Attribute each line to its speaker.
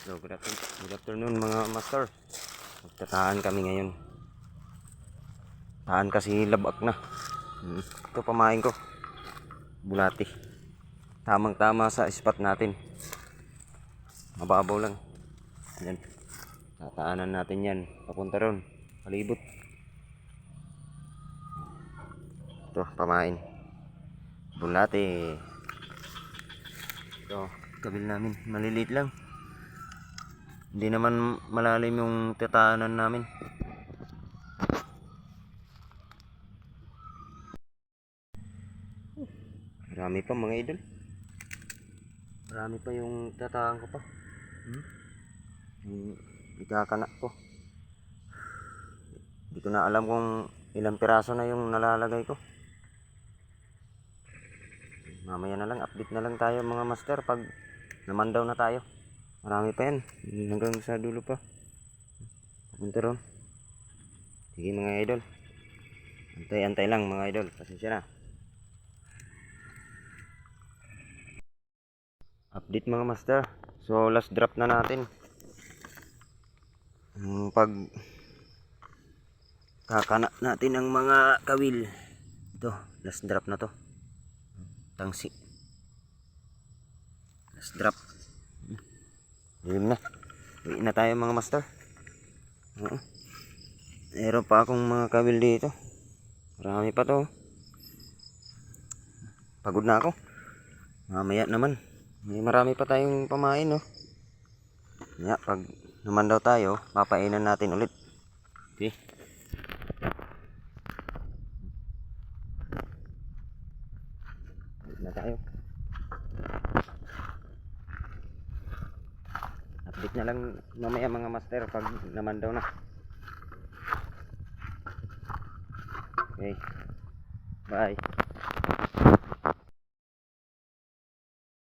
Speaker 1: So, good afternoon mga master. Magtataan kami ngayon. Taan kasi labak na. Ito pamain ko. Bulati. Tamang tama sa spot natin. Mababaw lang. Yan. Tataanan natin yan. Papunta ron. Palibot. Ito pamain. Bulati. Ito. Kabil namin. Maliliit lang. Hindi naman malalim yung tataanan namin. Marami pa mga idol. Marami pa yung tataan ko pa. Yung ikakanak ko. Hindi ko na alam kung ilang piraso na yung nalalagay ko. Mamaya na lang, update na lang tayo mga master pag namandaw na tayo. Marami pa yan. Hanggang sa dulo pa. Punta ron. Sige mga idol. Antay-antay lang mga idol. Pasensya na. Update mga master. So last drop na natin. Pag kakana natin ang mga kawil. Ito, last drop na to. Tangsi. Last drop. Dilim na. Uwi na tayo mga master. Meron pa akong mga kawil dito. Marami pa to. Pagod na ako. Mamaya naman. May marami pa tayong pamain, no. Kaya pag naman daw tayo, papainan natin ulit. Okay. Ulit na tayo. Update na lang mamaya mga master pag naman daw na. Okay. Bye.